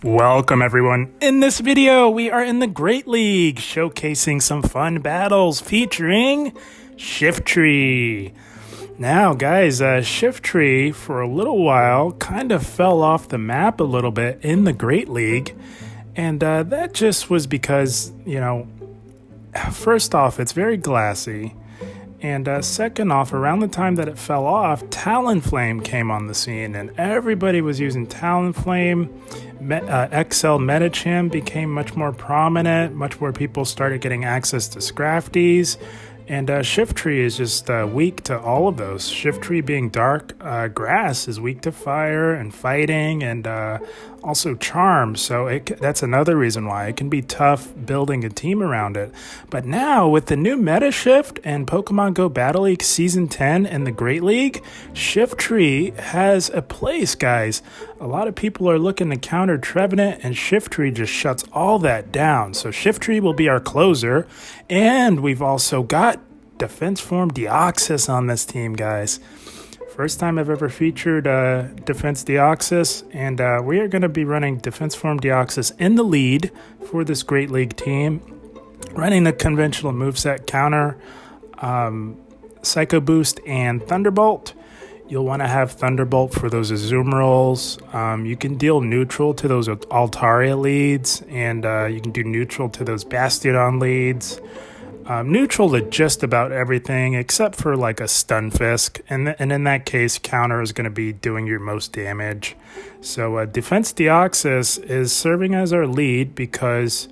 Welcome everyone. In this video, we are in the Great League, showcasing some fun battles featuring Shiftry. Now guys, Shiftry for a little while kind of fell off the map a little bit in the Great League. And that just was because, first off, it's very glassy. And second off, around the time that it fell off, Talonflame came on the scene, and everybody was using Talonflame. XL Metacham became much more prominent, much more people started getting access to Scrafties, and Shiftry is just weak to all of those. Shiftry being dark grass is weak to fire and fighting and also charm, so that's another reason why it can be tough building a team around it. But now with the new meta shift and Pokemon Go Battle League Season 10 and the Great League, Shiftry has a place, guys. A lot of people are looking to counter Trevenant, and Shiftry just shuts all that down. So Shiftry will be our closer, and we've also got Defense Form Deoxys on this team, guys. First time I've ever featured Defense Deoxys, and we are going to be running Defense Form Deoxys in the lead for this Great League team, running the conventional moveset counter, Psycho Boost, and Thunderbolt. You'll want to have Thunderbolt for those Azumarill. You can deal neutral to those Altaria leads, and you can do neutral to those Bastiodon leads. Neutral to just about everything except for like a Stunfisk, and in that case, counter is going to be doing your most damage. So Defense Deoxys is serving as our lead because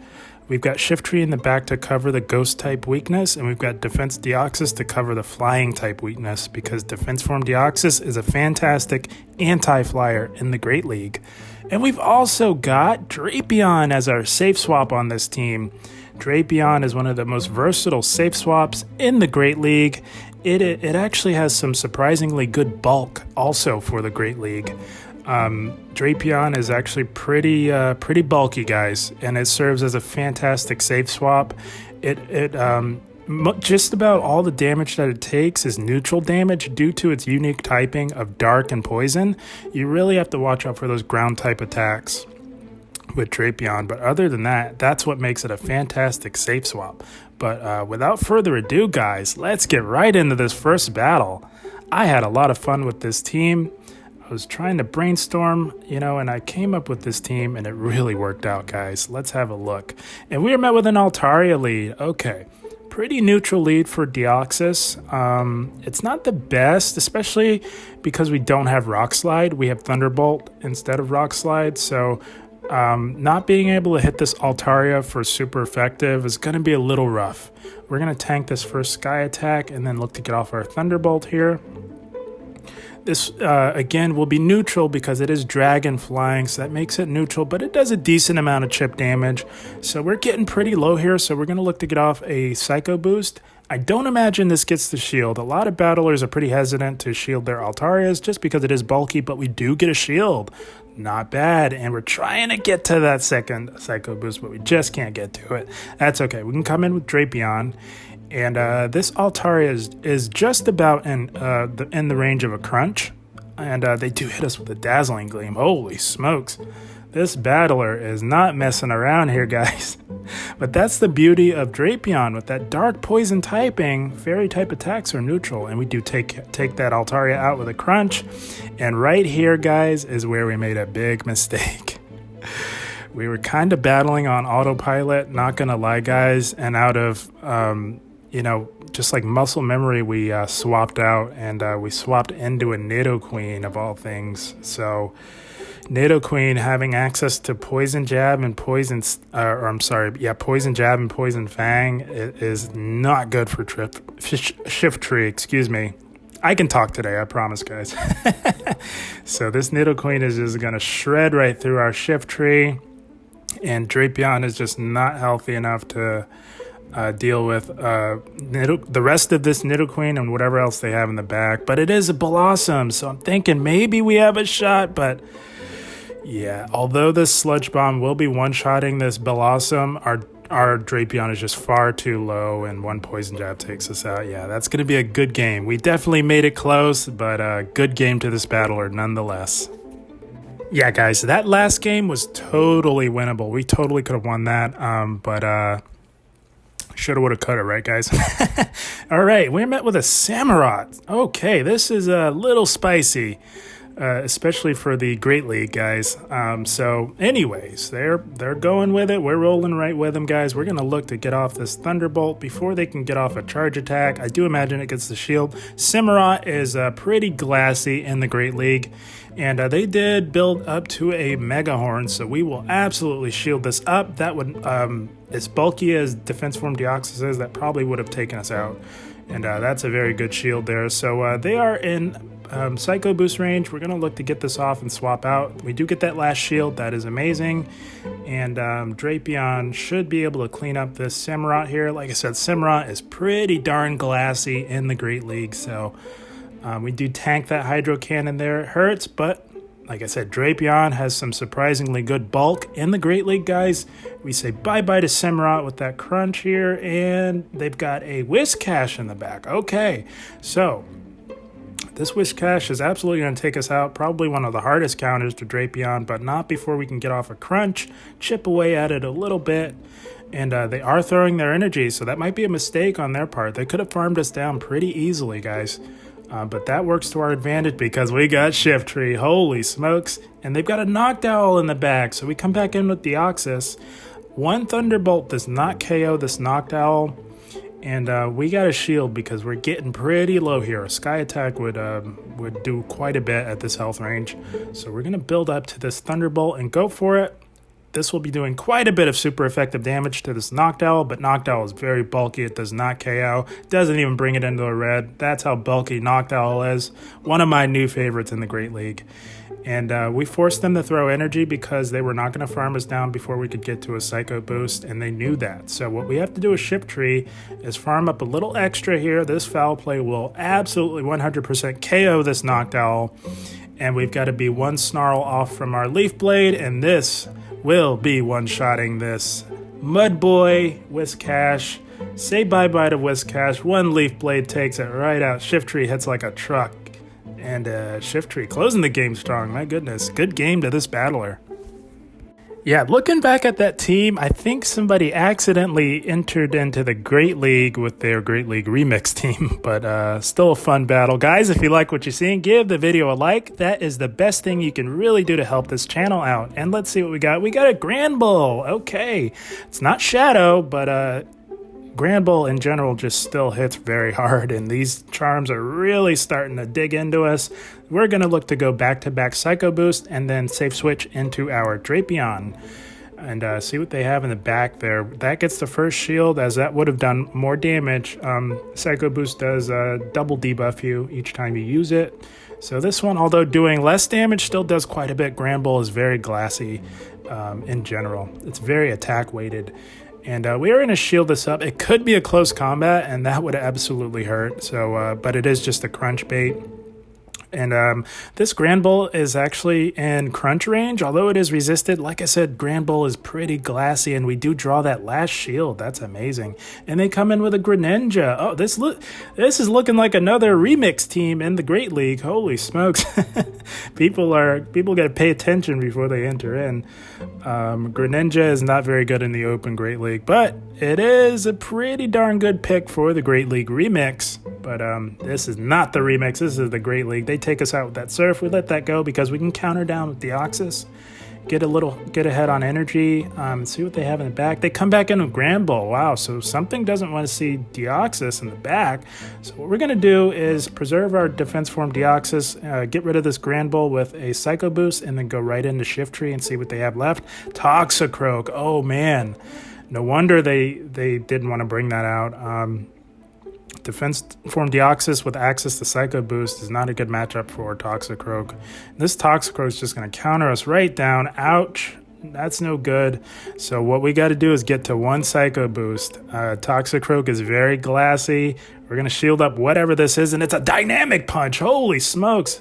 we've got Shiftry in the back to cover the Ghost type weakness, and we've got Defense Deoxys to cover the Flying type weakness because Defense Form Deoxys is a fantastic anti-flyer in the Great League. And we've also got Drapion as our safe swap on this team. Drapion is one of the most versatile safe swaps in the Great League. It actually has some surprisingly good bulk also for the Great League. Drapion is actually pretty bulky, guys, and it serves as a fantastic safe swap. Just about all the damage that it takes is neutral damage due to its unique typing of dark and poison. You really have to watch out for those ground type attacks with Drapion, but other than that, that's what makes it a fantastic safe swap. But without further ado, guys, let's get right into this first battle. I had a lot of fun with this team. I was trying to brainstorm, and I came up with this team, and it really worked out, guys. Let's have a look. And we were met with an Altaria lead. Okay, pretty neutral lead for Deoxys. It's not the best, especially because we don't have Rock Slide. We have Thunderbolt instead of Rock Slide, so not being able to hit this Altaria for super effective is going to be a little rough. We're going to tank this first Sky attack and then look to get off our Thunderbolt here. This, again, will be neutral because it is Dragon Flying, so that makes it neutral, but it does a decent amount of chip damage. So we're getting pretty low here, so we're going to look to get off a Psycho Boost. I don't imagine this gets the shield. A lot of battlers are pretty hesitant to shield their Altarias just because it is bulky, but we do get a shield. Not bad, and we're trying to get to that second Psycho Boost, but we just can't get to it. That's okay. We can come in with Drapion, and this Altaria is just about in the range of a Crunch, and they do hit us with a Dazzling Gleam. Holy smokes. This battler is not messing around here, guys. But that's the beauty of Drapion. With that dark poison typing, fairy type attacks are neutral, and we do take that Altaria out with a Crunch. And right here, guys, is where we made a big mistake. We were kind of battling on autopilot, not gonna lie, guys, and out of just like muscle memory, we swapped out, and we swapped into a Nidoqueen of all things. So Nidoqueen having access to Poison Jab and Poison Jab and Poison Fang is not good for Shiftry, excuse me. I can talk today, I promise, guys. So this Nidoqueen is just going to shred right through our Shiftry, and Drapion is just not healthy enough to deal with the rest of this Nidoqueen and whatever else they have in the back. But it is a Blossom, so I'm thinking maybe we have a shot, but yeah, although this Sludge Bomb will be one-shotting this Blossom, our Drapion is just far too low, and one Poison Jab takes us out. Yeah, that's going to be a good game. We definitely made it close, but a good game to this battler nonetheless. Yeah, guys, that last game was totally winnable. We totally could have won that, but shoulda, woulda, coulda, right, guys? All right, we're met with a Samurott. Okay, this is a little spicy, especially for the Great League, guys. So anyways, they're going with it. We're rolling right with them, guys. We're going to look to get off this Thunderbolt before they can get off a charge attack. I do imagine it gets the shield. Samurott is pretty glassy in the Great League, and they did build up to a Mega Horn, so we will absolutely shield this up. That would, as bulky as Defense Form Deoxys is, that probably would have taken us out. And that's a very good shield there. So they are in Psycho Boost range. We're going to look to get this off and swap out. We do get that last shield. That is amazing. And Drapion should be able to clean up this Samurott here. Like I said, Samurott is pretty darn glassy in the Great League. So we do tank that Hydro Cannon there. It hurts, but like I said, Drapion has some surprisingly good bulk in the Great League, guys. We say bye-bye to Samurott with that crunch here, and they've got a Whiscash in the back. Okay, so this Whiscash is absolutely going to take us out. Probably one of the hardest counters to Drapion, but not before we can get off a crunch, chip away at it a little bit. And they are throwing their energy, so that might be a mistake on their part. They could have farmed us down pretty easily, guys. But that works to our advantage because we got Shiftry. Holy smokes. And they've got a Noctowl in the back. So we come back in with Deoxys. One Thunderbolt does not KO this Noctowl. And we got a shield because we're getting pretty low here. A Sky Attack would do quite a bit at this health range. So we're going to build up to this Thunderbolt and go for it. This will be doing quite a bit of super effective damage to this Noctowl, but Noctowl is very bulky. It does not KO. Doesn't even bring it into a red. That's how bulky Noctowl is. One of my new favorites in the Great League. And we forced them to throw energy because they were not going to farm us down before we could get to a Psycho Boost, and they knew that. So what we have to do with Shiftry is farm up a little extra here. This foul play will absolutely 100% KO this Noctowl. And we've got to be one Snarl off from our Leaf Blade, and this will be one-shotting this Mud Boy Whiscash. Say bye-bye to Whiscash. One Leaf Blade takes it right out. Shiftry hits like a truck. And Shiftry closing the game strong. My goodness. Good game to this battler. Yeah, looking back at that team, I think somebody accidentally entered into the Great League with their Great League Remix team, but still a fun battle. Guys, if you like what you're seeing, give the video a like. That is the best thing you can really do to help this channel out. And let's see what we got. We got a Granbull. Okay, it's not Shadow, but Granbull in general just still hits very hard, and these charms are really starting to dig into us. We're going to look to go back-to-back Psycho Boost and then safe switch into our Drapion and see what they have in the back there. That gets the first shield, as that would have done more damage. Psycho Boost does double debuff you each time you use it. So this one, although doing less damage, still does quite a bit. Granbull is very glassy in general. It's very attack-weighted. And we are going to shield this up. It could be a close combat, and that would absolutely hurt. So, but it is just a crunch bait. And this Granbull is actually in crunch range, although it is resisted. Like I said, Granbull is pretty glassy, and we do draw that last shield. That's amazing. And they come in with a Greninja. Oh, this is looking like another remix team in the Great League. Holy smokes. People got to pay attention before they enter in. Greninja is not very good in the Open Great League, but it is a pretty darn good pick for the Great League remix. But this is not the remix. This is the Great League. They take us out with that Surf. We let that go because we can counter down with Deoxys. Get ahead on energy. See what they have in the back. They come back in with Granbull. Wow, so something doesn't want to see Deoxys in the back. So what we're going to do is preserve our defense form Deoxys, get rid of this Granbull with a Psycho Boost, and then go right into Shiftry and see what they have left. Toxicroak. Oh, man. No wonder they didn't want to bring that out. Defense form Deoxys with access to Psycho Boost is not a good matchup for Toxicroak. This Toxicroak is just going to counter us right down. Ouch. That's no good. So what we got to do is get to one Psycho Boost. Toxicroak is very glassy. We're going to shield up whatever this is, and it's a Dynamic Punch. Holy smokes.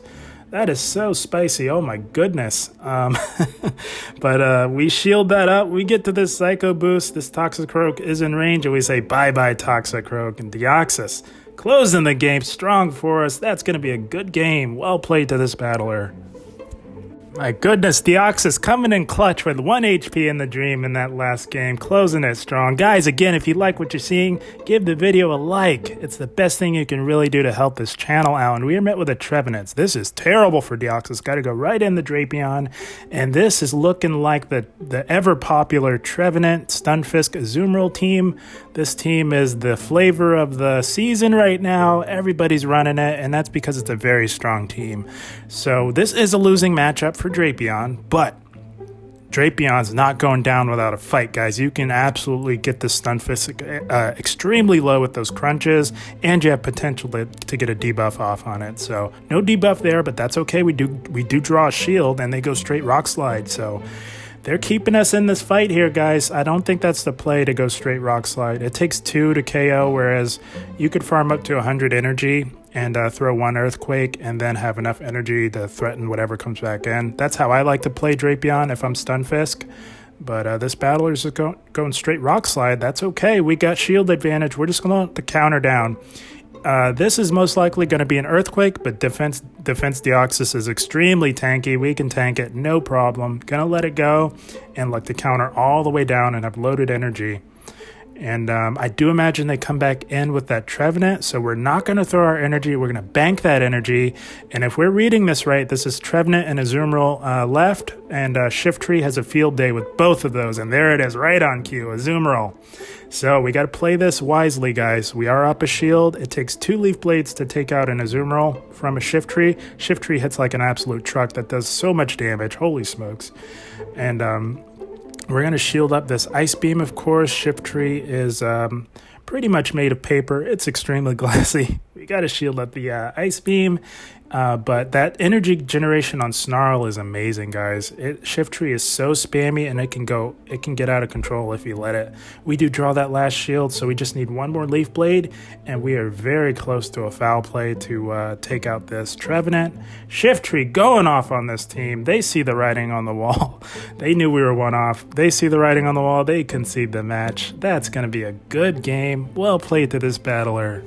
That is so spicy. Oh, my goodness. But we shield that up. We get to this Psycho Boost. This Toxicroak is in range, and we say bye-bye, Toxicroak. And Deoxys closing the game strong for us. That's going to be a good game. Well played to this battler. My goodness, Deoxys coming in clutch with 1 HP in the dream in that last game, closing it strong. Guys, again, if you like what you're seeing, give the video a like. It's the best thing you can really do to help this channel out. And we are met with a Trevenant. This is terrible for Deoxys. Got to go right in the Drapion. And this is looking like the ever-popular Trevenant Stunfisk Azumarill team. This team is the flavor of the season right now. Everybody's running it, and that's because it's a very strong team. So this is a losing matchup for Drapion, but Drapion's not going down without a fight, guys. You can absolutely get the Stunfisk extremely low with those crunches, and you have potential to get a debuff off on it. So no debuff there, but that's okay. We do draw a shield, and they go straight Rock Slide. So they're keeping us in this fight here, guys. I don't think that's the play to go straight Rock Slide. It takes 2 to KO, whereas you could farm up to 100 energy and throw 1 Earthquake and then have enough energy to threaten whatever comes back in. That's how I like to play Drapion if I'm Stunfisk. But this battler is going straight Rock Slide. That's okay. We got shield advantage. We're just going to counter down. This is most likely going to be an Earthquake, but defense Deoxys is extremely tanky. We can tank it, no problem. Gonna let it go and let the counter all the way down and have loaded energy. And I do imagine they come back in with that Trevenant, so we're not going to throw our energy. We're going to bank that energy. And if we're reading this right, this is Trevenant and Azumarill left, and Shiftry has a field day with both of those. And there it is, right on cue, Azumarill. So we got to play this wisely, guys. We are up a shield. It takes 2 Leaf Blades to take out an Azumarill from a Shiftry. Shiftry hits like an absolute truck that does so much damage. Holy smokes. And we're going to shield up this Ice Beam, of course. Shiftry is pretty much made of paper. It's extremely glassy. We got to shield up the Ice Beam. But that energy generation on Snarl is amazing, guys. Shiftry is so spammy, and it can get out of control if you let it. We do draw that last shield, so we just need 1 more Leaf Blade, and we are very close to a foul play to take out this Trevenant. Shiftry going off on this team. They see the writing on the wall. They knew we were one off. They see the writing on the wall. They concede the match. That's going to be a good game. Well played to this battler.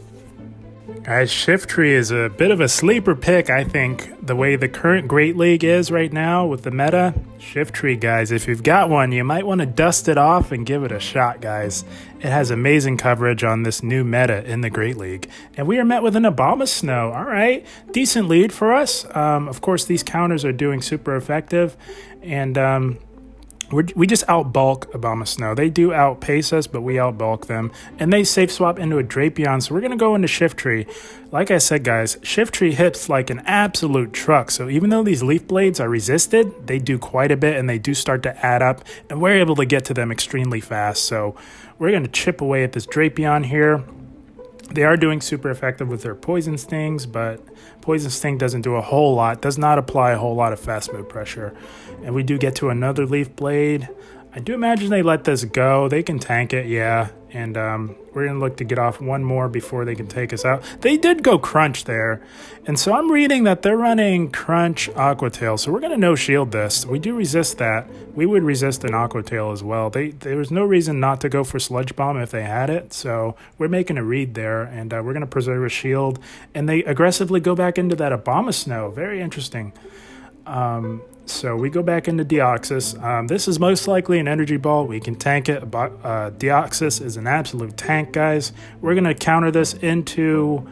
Guys, Shiftry is a bit of a sleeper pick, I think, the way the current Great League is right now with the meta. Shiftry, guys, if you've got one, you might want to dust it off and give it a shot, guys. It has amazing coverage on this new meta in the Great League. And we are met with an Abomasnow. All right, decent lead for us. Of course, these counters are doing super effective, and we just outbulk Abomasnow. They do outpace us, but we outbulk them. And they safe swap into a Drapion, so we're going to go into Shiftry. Like I said, guys, Shiftry hits like an absolute truck. So even though these Leaf Blades are resisted, they do quite a bit, and they do start to add up. And we're able to get to them extremely fast. So we're going to chip away at this Drapion here. They are doing super effective with their Poison Stings, but Poison Sting doesn't do a whole lot, does not apply a whole lot of fast move pressure. And we do get to another Leaf Blade. I do imagine they let this go. They can tank it, yeah. And we're going to look to get off 1 more before they can take us out. They did go Crunch there. And so I'm reading that they're running Crunch Aqua Tail. So we're going to no-shield this. We do resist that. We would resist an Aqua Tail as well. There was no reason not to go for Sludge Bomb if they had it. So we're making a read there. And we're going to preserve a shield. And they aggressively go back into that Abomasnow. Very interesting. So we go back into Deoxys. This is most likely an energy ball. We can tank it. Deoxys is an absolute tank, guys. We're going to counter this into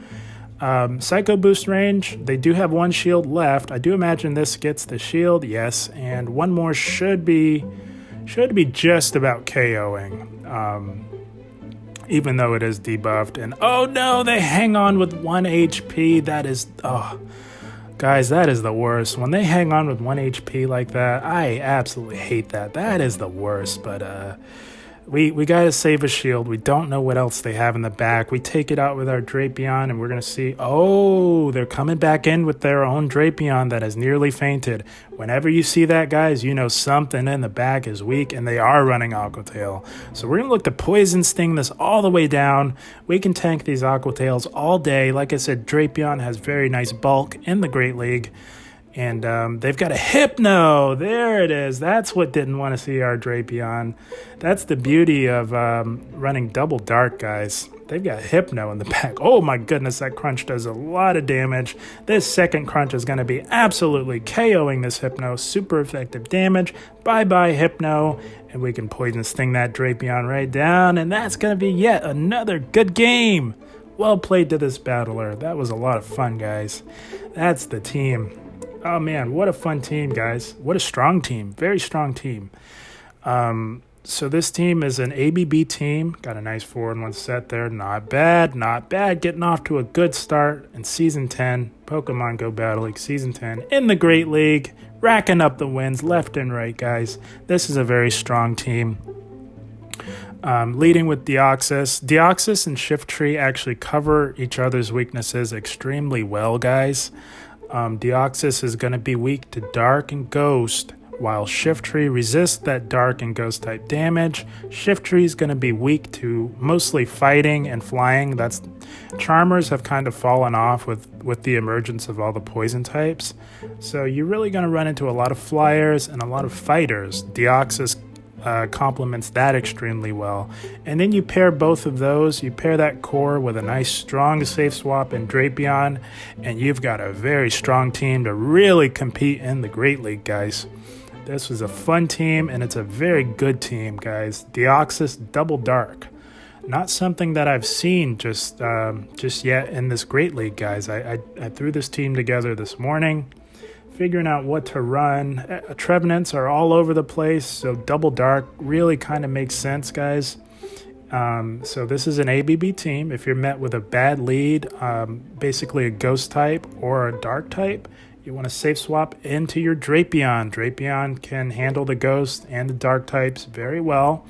Psycho Boost range. They do have 1 shield left. I do imagine this gets the shield. Yes. And 1 more should be just about KOing. Even though it is debuffed. And oh no, they hang on with 1 HP. That is... Guys, that is the worst. When they hang on with 1 HP like that, I absolutely hate that. That is the worst, but we got to save a shield. We don't know what else they have in the back. We take it out with our Drapion, and we're going to see, oh, they're coming back in with their own Drapion that has nearly fainted. Whenever you see that, guys, you know something in the back is weak, and they are running Aqua Tail. So we're going to look to Poison Sting this all the way down. We can tank these Aqua Tails all day. Like I said, Drapion has very nice bulk in the Great League. And they've got a Hypno. There it is. That's what didn't want to see our Drapion. That's the beauty of running double dark, guys. They've got Hypno in the back. Oh my goodness, that crunch does a lot of damage. This second crunch is going to be absolutely KOing this Hypno. Super effective damage. Bye-bye, Hypno. And we can Poison Sting that Drapion right down. And that's going to be yet another good game. Well played to this battler. That was a lot of fun, guys. That's the team. Oh man, what a fun team, guys. What a strong team. Very strong team. So this team is an ABB team. Got a nice 4-in-1 set there. Not bad, not bad. Getting off to a good start in Season 10. Pokemon Go Battle League Season 10 in the Great League. Racking up the wins left and right, guys. This is a very strong team. Leading with Deoxys. Deoxys and Shiftry actually cover each other's weaknesses extremely well, guys. Deoxys is going to be weak to Dark and Ghost, while Shiftry resists that Dark and Ghost type damage. Shiftry is going to be weak to mostly fighting and flying. Charmers have kind of fallen off with the emergence of all the poison types. So you're really going to run into a lot of flyers and a lot of fighters. Deoxys complements that extremely well. And then you pair both of those, you pair that core with a nice strong safe swap in Drapion, and you've got a very strong team to really compete in the Great League, guys. This was a fun team, and it's a very good team, guys. Deoxys Double Dark. Not something that I've seen just yet in this Great League, guys. I threw this team together this morning, figuring out what to run. Trevenants are all over the place, so Double Dark really kind of makes sense, guys. So this is an ABB team. If you're met with a bad lead, basically a Ghost type or a Dark type, you want to safe swap into your Drapion. Drapion can handle the Ghost and the Dark types very well.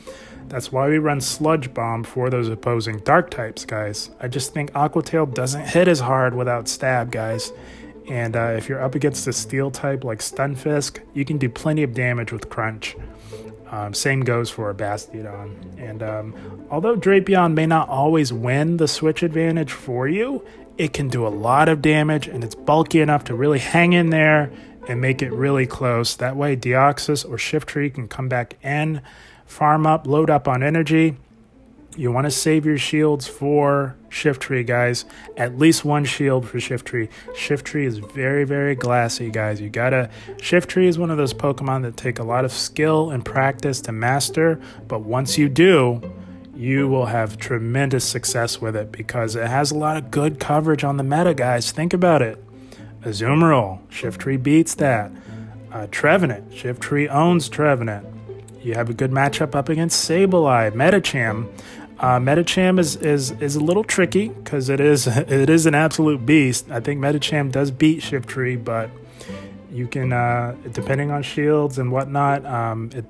That's why we run Sludge Bomb for those opposing Dark types, guys. I just think Aqua Tail doesn't hit as hard without Stab, guys. And if you're up against a Steel type like Stunfisk, you can do plenty of damage with Crunch. Same goes for a Bastiodon. And although Drapion may not always win the switch advantage for you, it can do a lot of damage, and it's bulky enough to really hang in there and make it really close. That way Deoxys or Shiftry can come back in, farm up, load up on energy. You want to save your shields for Shiftry, guys. At least one shield for Shiftry. Shiftry is very, very glassy, guys. Shiftry is one of those Pokemon that take a lot of skill and practice to master, but once you do, you will have tremendous success with it because it has a lot of good coverage on the meta, guys. Think about it. Azumarill, Shiftry beats that. Trevenant, Shiftry owns Trevenant. You have a good matchup up against Sableye. Medicham. Medicham is a little tricky because it is an absolute beast. I think Medicham does beat Shiftry, but you can, depending on shields and whatnot,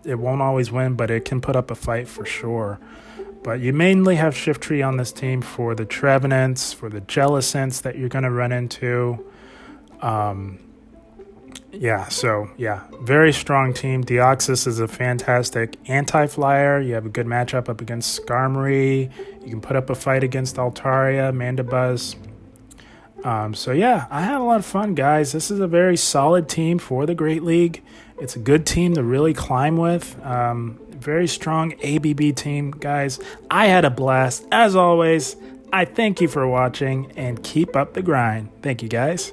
it won't always win, but it can put up a fight for sure. But you mainly have Shiftry on this team for the Trevenants, for the Jellicents that you're going to run into. Very strong team. Deoxys is a fantastic anti-flyer. You have a good matchup up against Skarmory. You can put up a fight against Altaria, Mandibuzz. I had a lot of fun, guys. This is a very solid team for the Great League. It's a good team to really climb with. Very strong ABB team, guys. I had a blast. As always, I thank you for watching and keep up the grind. Thank you, guys.